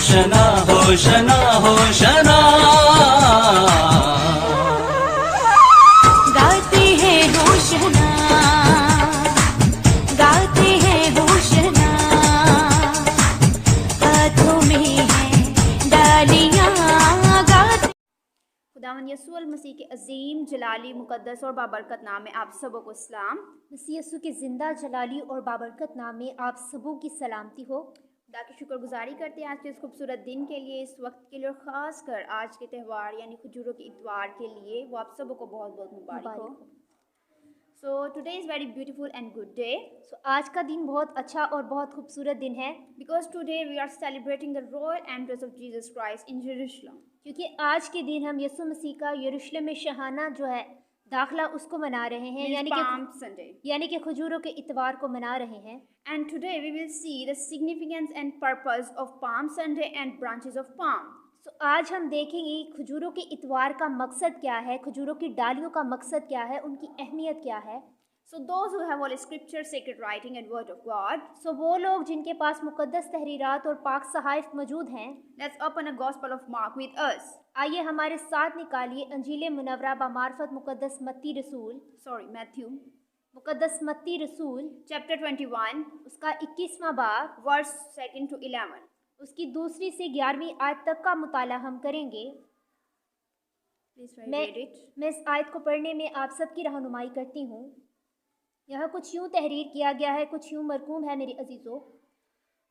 ہوشنا ہوشنا ہوشنا گاتے ہیں ہوشنا، گاتے ہیں ہوشنا، ہاتھوں میں ہیں ڈالیاں گاتے۔ خداوند یسوع المسیح کے عظیم جلالی مقدس اور بابرکت نام میں آپ سبوں کو سلام۔ مسیح یسوع کے زندہ جلالی اور بابرکت نام میں آپ سبوں کی سلامتی ہو۔ خدا کی شکر گزاری کرتے ہیں آج کے اس خوبصورت دن کے لیے، اس وقت کے لیے، اور خاص کر آج کے تہوار یعنی کھجوروں کے اتوار کے لیے۔ وہ آپ سبوں کو بہت بہت مبارک ہو۔ So today is very beautiful and good day آج کا دن بہت اچھا اور بہت خوبصورت دن ہے، because today we are celebrating the royal entrance of Jesus Christ in یروشلم۔ کیونکہ آج کے دن ہم یسوع مسیح کا یروشلم میں شاہانہ جو ہے داخلہ اس کو منا رہے ہیں، Palm Sunday. یعنی کہ کھجوروں کے اتوار کو منا رہے ہیں۔ And today we will see the significance and purpose of Palm Sunday and branches of palm. آج ہم دیکھیں گے کھجوروں کے اتوار کا مقصد کیا ہے، کھجوروں کی ڈالیوں کا مقصد کیا ہے، ان کی اہمیت کیا ہے۔ So those who have all scripture, sacred writing and word of God, وہ لوگ جن کے پاس مقدس تحریرات اور پاک صحائف موجود ہیں، let's open a Gospel of Mark with us. آئیے ہمارے ساتھ نکالیے انجیل منورہ بمعرفت مقدس متی رسول، Matthew, مقدس متی رسول chapter 21, اس کا 21واں باب، verse 2 to 11. اس کی 2 سے 11 آیت تک کا مطالعہ ہم کریں گے۔ Please میں read it. اس آیت کو پڑھنے میں آپ سب کی رہنمائی کرتی ہوں۔ یہاں کچھ یوں تحریر کیا گیا ہے، کچھ یوں مرقوم ہے۔ میری عزیزو،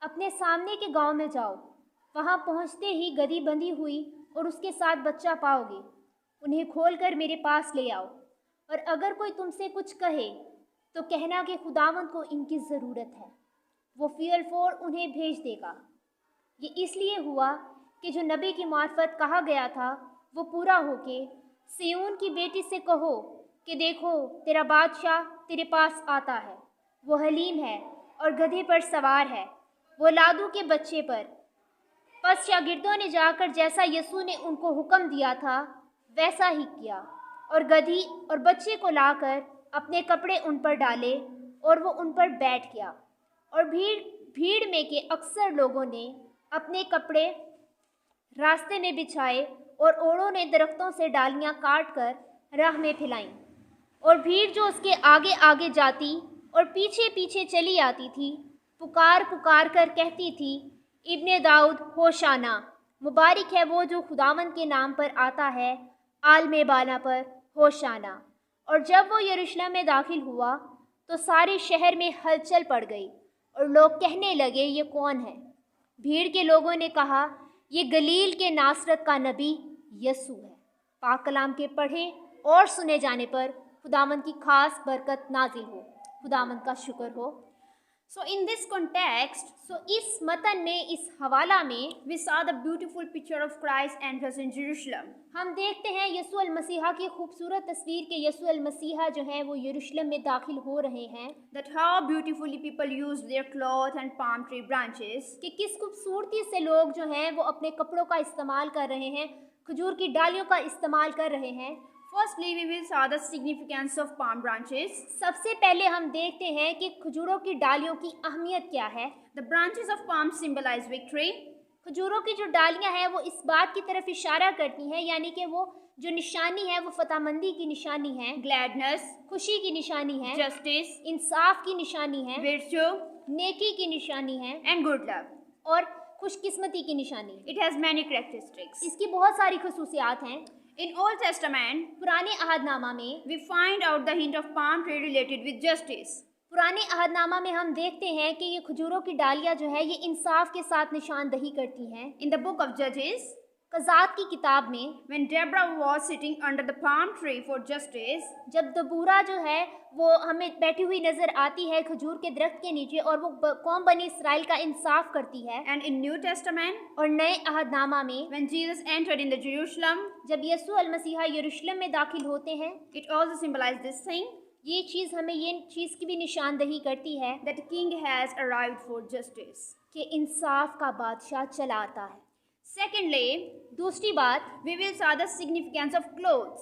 اپنے سامنے کے گاؤں میں جاؤ، وہاں پہنچتے ہی گدھی بندھی ہوئی اور اس کے ساتھ بچہ پاؤ گے، انہیں کھول کر میرے پاس لے آؤ، اور اگر کوئی تم سے کچھ کہے تو کہنا کہ خداوند کو ان کی ضرورت ہے، وہ فی الفور انہیں بھیج دے گا۔ یہ اس لیے ہوا کہ جو نبی کی معرفت کہا گیا تھا وہ پورا ہو کے سیون کی بیٹی سے کہو کہ دیکھو تیرا بادشاہ تیرے پاس آتا ہے، وہ حلیم ہے اور گدھے پر سوار ہے، وہ لادو کے بچے پر۔ پس شاگردوں نے جا کر جیسا یسوع نے ان کو حکم دیا تھا ویسا ہی کیا، اور گدھی اور بچے کو لا کر اپنے کپڑے ان پر ڈالے اور وہ ان پر بیٹھ گیا، اور بھیڑ میں کے اکثر لوگوں نے اپنے کپڑے راستے میں بچھائے اور اوڑوں نے درختوں سے ڈالیاں کاٹ کر راہ میں پھیلائیں، اور بھیڑ جو اس کے آگے آگے جاتی اور پیچھے پیچھے چلی آتی تھی پکار پکار کر کہتی تھی، ابن داؤد ہوشانا، مبارک ہے وہ جو خداوند کے نام پر آتا ہے، عالم بالا پر ہوشانا۔ اور جب وہ یروشلم میں داخل ہوا تو سارے شہر میں ہلچل پڑ گئی، اور لوگ کہنے لگے یہ کون ہے؟ بھیڑ کے لوگوں نے کہا یہ گلیل کے ناصرت کا نبی یسوع ہے۔ پاک کلام کے پڑھے اور سنے جانے پر خداوند کی خاص برکت نازل ہو۔ خداوند کا شکر ہو۔ So in this context, اس متن میں، اس حوالہ میں we saw the beautiful picture of Christ entrance in Jerusalem. ہم دیکھتے ہیں یسوع المسیحا کی خوبصورت تصویر کے یسوع المسیحا جو ہیں وہ یروشلم میں داخل ہو رہے ہیں، That how beautifully people use their cloth and palm tree branches. کہ کس خوبصورتی سے لوگ جو ہیں وہ اپنے کپڑوں کا استعمال کر رہے ہیں، کھجور کی ڈالیوں کا استعمال کر رہے ہیں۔ Firstly, we will saw the significance of palm branches. سب سے پہلے ہم دیکھتے ہیں کہ کھجوروں کی ڈالیوں کی اہمیت کیا ہے۔ The branches of palm symbolize victory. کھجوروں کی جو ڈالیاں ہیں وہ اس بات کی طرف اشارہ کرتی ہیں، یعنی کہ وہ جو نشانی ہے وہ فتح مندی کی نشانی ہے، Gladness, خوشی کی نشانی ہے، justice, انصاف کی نشانی ہے، virtue, نیکی کی نشانی ہے، and good luck. اور خوش قسمتی کی نشانی۔ It has many characteristics. اس کی بہت ساری خصوصیات ہیں۔ In Old Testament, پرانے عہد نامہ میں we find out the hint of palm tree related with justice. پرانے عہد نامہ میں ہم دیکھتے ہیں کہ یہ کھجوروں کی ڈالیاں جو ہے یہ انصاف کے ساتھ نشاندہی کرتی ہیں۔ In the book of Judges, قضات کی کتاب میں when Deborah was sitting under the palm tree for justice, جب دبورا جو ہے وہ ہمیں بیٹھی ہوئی نظر آتی ہے کھجور کے درخت کے نیچے، اور وہ قوم بنی اسرائیل کا انصاف کرتی ہے۔ and in New Testament, اور نئے عہد نامہ میں when Jesus entered in the Jerusalem, جب یسوع المسیحا یروشلم میں داخل ہوتے ہیں، it also symbolized this thing, یہ چیز ہمیں یہ چیز کی بھی نشاندہی کرتی ہے that king has arrived for justice. کہ انصاف کا بادشاہ چلا آتا ہے۔ Secondly, دوسری بات، we will saw the significance of clothes.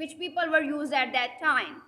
which people were used at that time.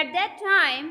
At that time,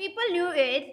people knew it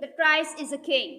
that Christ is a king,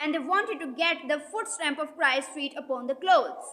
and they wanted to get the foot stamp of Christ's feet upon the clothes.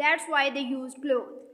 That's why they used cloth.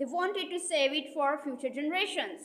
they wanted to save it for future generations.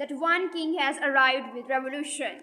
That one king has arrived with revolution.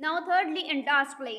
Now thirdly and lastly,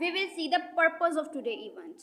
we will see the purpose of today's event.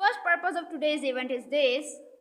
First purpose of today's event is this,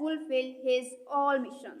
fulfilled his all mission.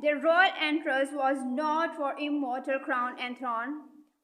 Their royal entrance was not for immortal crown and throne.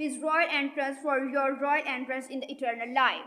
His royal entrance for your royal entrance in the eternal life.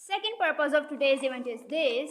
Second purpose of today's event is this,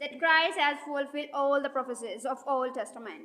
that Christ has fulfilled all the prophecies of Old Testament.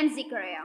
and Zechariah.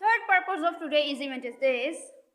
Third purpose of today's event is this,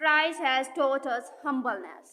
Christ has taught us humbleness.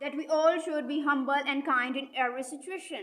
That we all should be humble and kind in every situation.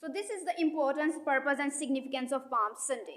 So this is the importance, purpose and significance of Palm Sunday.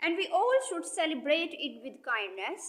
And we all should celebrate it with kindness,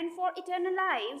And for eternal life,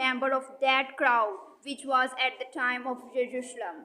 member of that crowd which was at the time of Jerusalem.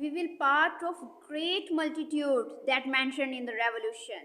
We will part of great multitude that mentioned in the Revolution.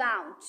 count.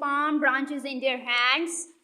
palm branches in their hands,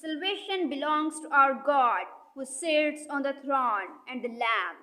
salvation belongs to our God who sits on the throne and the Lamb.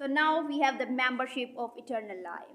So now we have the membership of eternal life.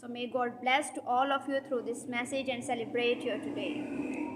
So may God bless to all of you through this message and celebrate here today.